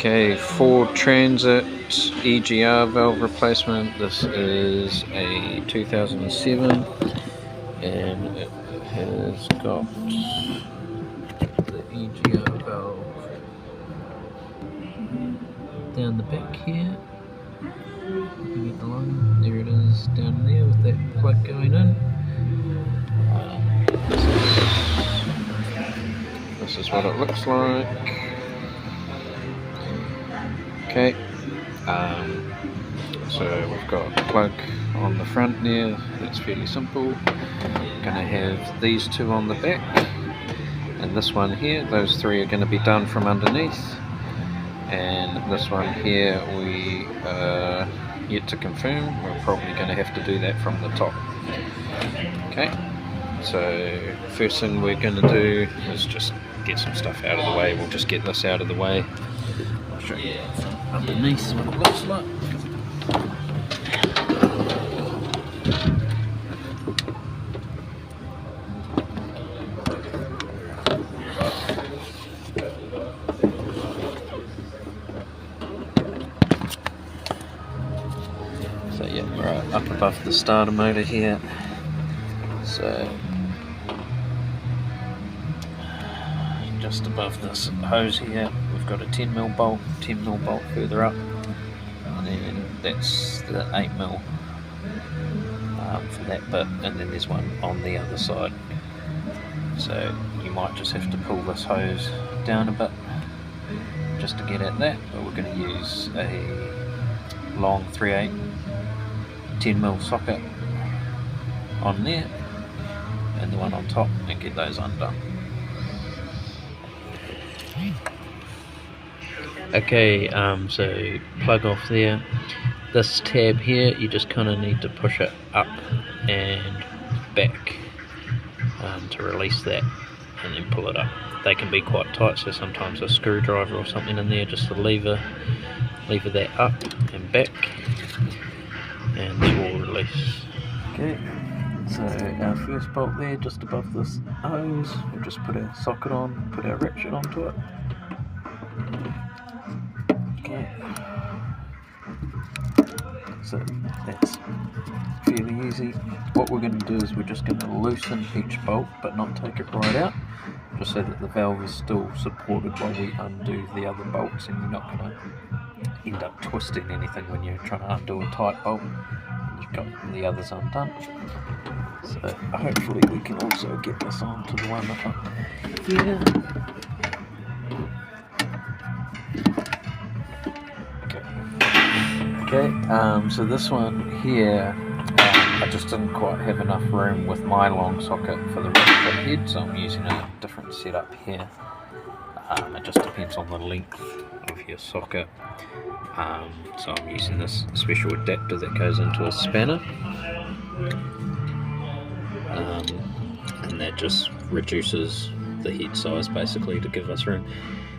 Okay, for Transit EGR valve replacement, this is a 2007 and it has got the EGR valve down the back here. You get the line, there it is down there with that plug going in. This is what it looks like. Okay, so we've got a plug on the front there, that's fairly simple. Gonna have these two on the back, and this one here, those three are going to be done from underneath, and this one here we are yet to confirm. We're probably going to have to do that from the top. Okay, so first thing we're going to do is just get some stuff out of the way. We'll just get this out of the way. I'll show you from underneath what it looks like. So yeah, we're up above the starter motor here. So just above this hose here, we've got a 10mm bolt further up, and then that's the 8mm for that bit, and then there's one on the other side. So you might just have to pull this hose down a bit just to get at that, but we're going to use a long 3/8 10mm socket on there and the one on top, and get those undone. Okay, so plug off there. This tab here, you just kind of need to push it up and back to release that, and then pull it up. They can be quite tight, so sometimes a screwdriver or something in there just to lever that up and back, and this will release. Okay, so our first bolt there, just above this hose, we'll just put our socket on, put our ratchet onto it. Okay, so that's fairly easy. What we're going to do is we're just going to loosen each bolt but not take it right out, just so that the valve is still supported while we undo the other bolts, and you're not going to end up twisting anything when you're trying to undo a tight bolt and you've got the others undone. So hopefully we can also get this on to the one up here. Okay, so this one here, I just didn't quite have enough room with my long socket for the rest of the head, so I'm using a different setup here. It just depends on the length of your socket. So I'm using this special adapter that goes into a spanner, and that just reduces the head size basically to give us room.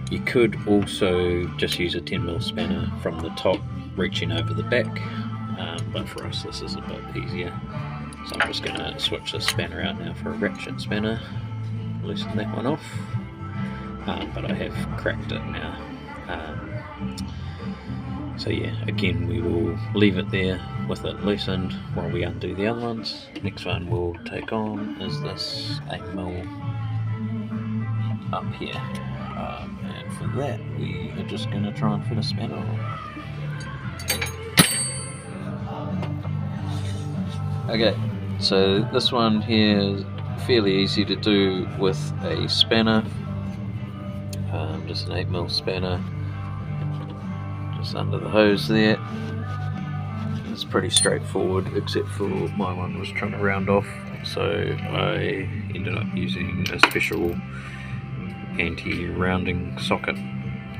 You could also just use a 10mm spanner from the top reaching over the back, but for us this is a bit easier, so I'm just going to switch the spanner out now for a ratchet spanner, loosen that one off, but I have cracked it now. So yeah, again we will leave it there with it loosened while we undo the other ones. Next one we'll take on is this 8mm up here, and for that we are just going to try and fit a spanner on. Okay, so this one here is fairly easy to do with a spanner, just an 8mm spanner, just under the hose there. It's pretty straightforward, except for my one was trying to round off, so I ended up using a special anti-rounding socket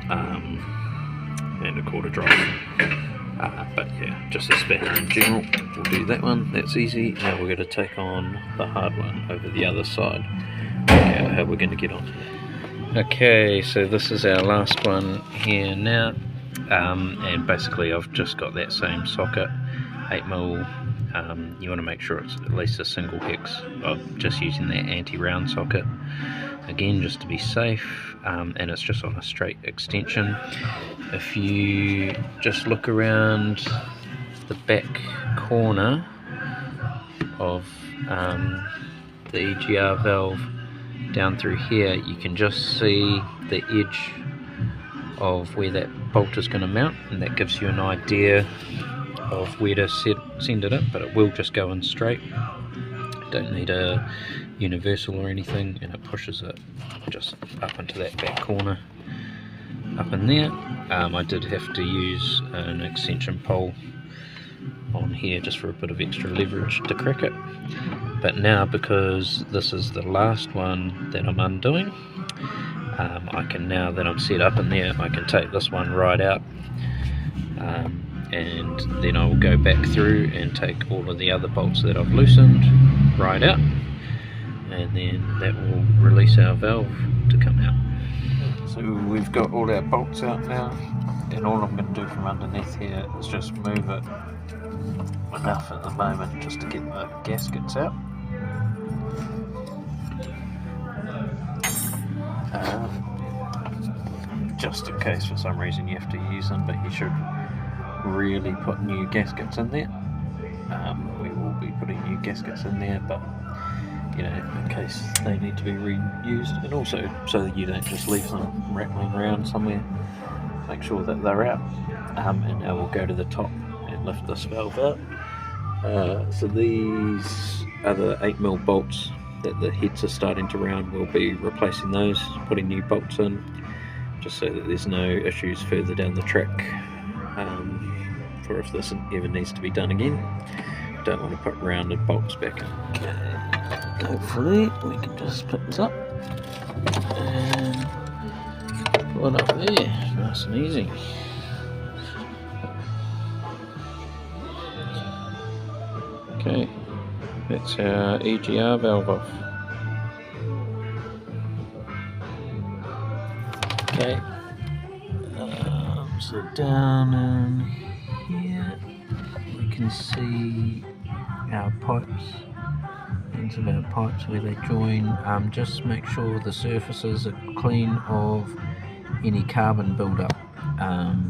and a quarter drive. But yeah, just a spanner in general will do that one. That's easy. Now we're going to take on the hard one over the other side. Okay, how we're going to get on. Okay, so this is our last one here now, and basically I've just got that same socket, 8mm. You want to make sure it's at least a single hex. I'm just using that anti-round socket again just to be safe, and it's just on a straight extension. if you just look around the back corner of the EGR valve down through here, you can just see the edge of where that bolt is going to mount, and that gives you an idea of where to send it in, but it will just go in straight. Don't need a universal or anything, and it pushes it just up into that back corner up in there. I did have to use an extension pole on here just for a bit of extra leverage to crack it, but now because this is the last one that I'm undoing, I can, now that I'm set up in there, I can take this one right out, and then I'll go back through and take all of the other bolts that I've loosened right out, and then that will release our valve to come out. So we've got all our bolts out now, and all I'm going to do from underneath here is just move it enough at the moment just to get the gaskets out. Just in case for some reason you have to use them, but you should really put new gaskets in there. We will be putting new gaskets in there, but you know, in case they need to be reused, and also so that you don't just leave them rattling around somewhere, make sure that they're out. And now we'll go to the top and lift this valve out. So these are the 8mm bolts that the heads are starting to round. We'll be replacing those, putting new bolts in, just so that there's no issues further down the track for if this ever needs to be done again. Don't want to put rounded bolts back in. Okay, hopefully we can just pick this up and pull it up there, nice and easy. Okay, that's our EGR valve off. Okay, so down in here we can see our pipes, ends of our pipes where they join. Just make sure the surfaces are clean of any carbon build-up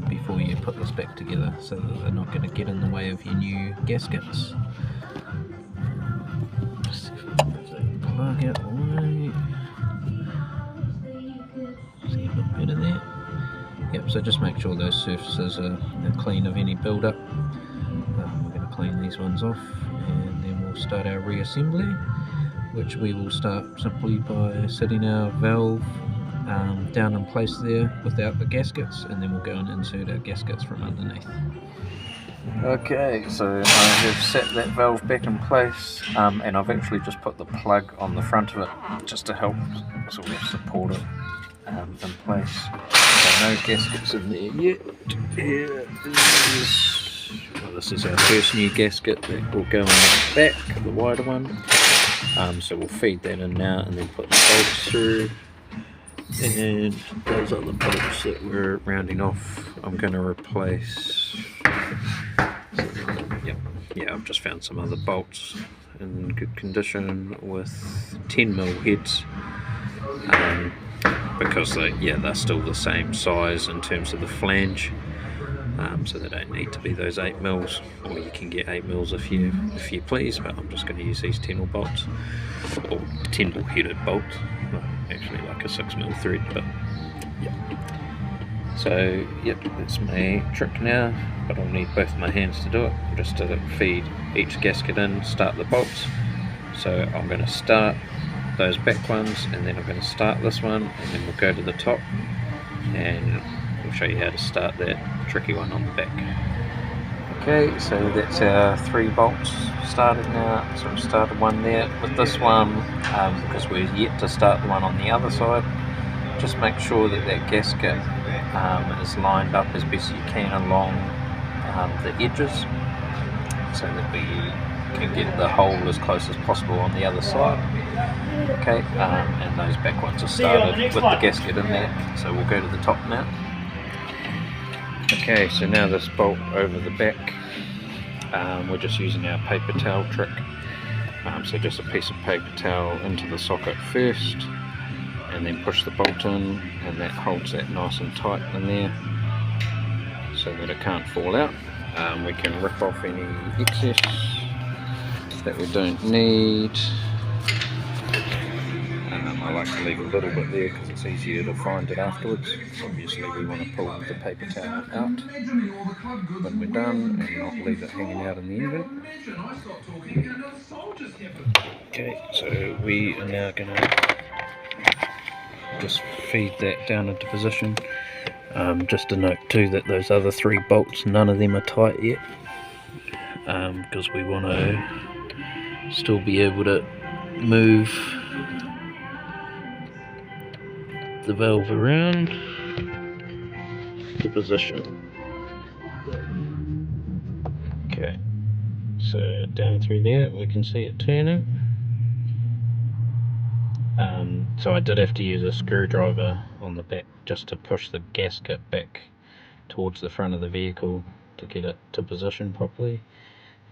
before you put this back together, so that they're not going to get in the way of your new gaskets. Just see if we can move that plug out the way. See a bit better there. Yep, so just make sure those surfaces are clean of any build-up. We're going to clean these ones off, and then we'll start our reassembly, which we will start simply by setting our valve down in place there without the gaskets, and then we'll go and insert our gaskets from underneath. Okay, so I have set that valve back in place, and I've actually just put the plug on the front of it just to help sort of support it in place. So no gaskets in there yet. Here is, well, this is our first new gasket that will go in the back, the wider one. So we'll feed that in now and then put the bolts through. And those other bolts that we're rounding off, I'm going to replace. Yeah, I've just found some other bolts in good condition with 10mm heads, because they're still the same size in terms of the flange, so they don't need to be those 8mm, or you can get 8mm if you please, but I'm just going to use these 10mm bolts, or 10mm headed bolts, actually like a 6mm thread, but yeah. So yep, that's my trick now, but I'll need both my hands to do it, just to feed each gasket in, start the bolts. So I'm going to start those back ones, and then I'm going to start this one, and then we'll go to the top and we'll show you how to start that tricky one on the back. Okay, so that's our 3 bolts started now. So we've started one there. With this one, because we're yet to start the one on the other side, just make sure that that gasket is lined up as best you can along the edges, so that we can get the hole as close as possible on the other side. Okay, and those back ones are started with the gasket in there, so we'll go to the top now. Okay, so now this bolt over the back, we're just using our paper towel trick. So just a piece of paper towel into the socket first, and then push the bolt in, and that holds that nice and tight in there. so that it can't fall out. We can rip off any excess that we don't need. I like to leave a little bit there because it's easier to find it afterwards. Obviously we want to pull the paper towel out when we're done and not leave it hanging out in the engine. Okay, so we are now going to just feed that down into position. Just a note too that those other 3 bolts, none of them are tight yet, because we want to still be able to move the valve around to position. Okay, so down through there we can see it turning. So I did have to use a screwdriver on the back just to push the gasket back towards the front of the vehicle to get it to position properly.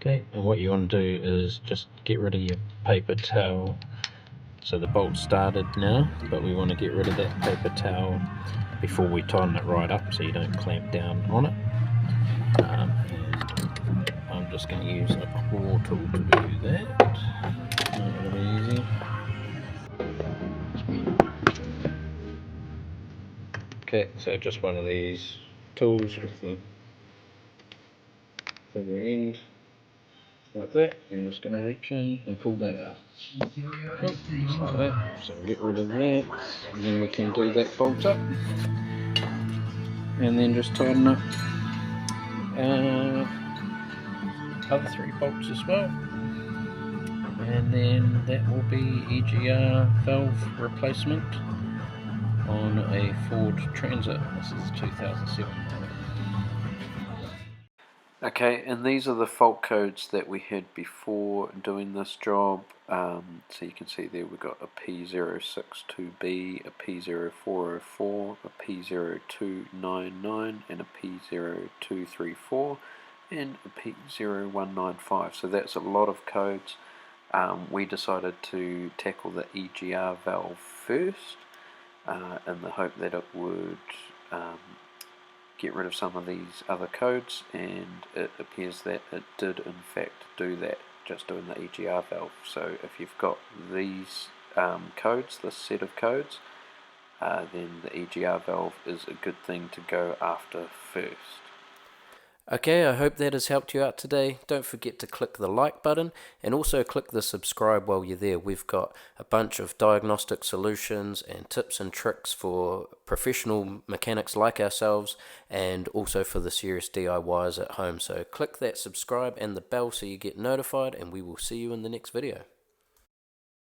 Okay, and what you want to do is just get rid of your paper towel. So the bolt's started now, but we want to get rid of that paper towel before we tighten it right up so you don't clamp down on it. And I'm just going to use a claw tool to do that. Not really easy. Okay, so just one of these tools with the end like that. I'm just going to reach in and pull that out. Just like that. So get rid of that, and then we can do that bolt up, and then just tighten up other 3 bolts as well, and then that will be EGR valve replacement on a Ford Transit. This is 2007. Okay, and these are the fault codes that we had before doing this job. So you can see there we've got a P062B, a P0404, a P0299, and a P0234, and a P0195. So that's a lot of codes. We decided to tackle the EGR valve first, in the hope that it would get rid of some of these other codes, and it appears that it did in fact do that, just doing the EGR valve. So if you've got these codes, this set of codes, then the EGR valve is a good thing to go after first. Okay, I hope that has helped you out today. Don't forget to click the like button and also click the subscribe while you're there. We've got a bunch of diagnostic solutions and tips and tricks for professional mechanics like ourselves, and also for the serious DIYers at home. So click that subscribe and the bell so you get notified, and we will see you in the next video.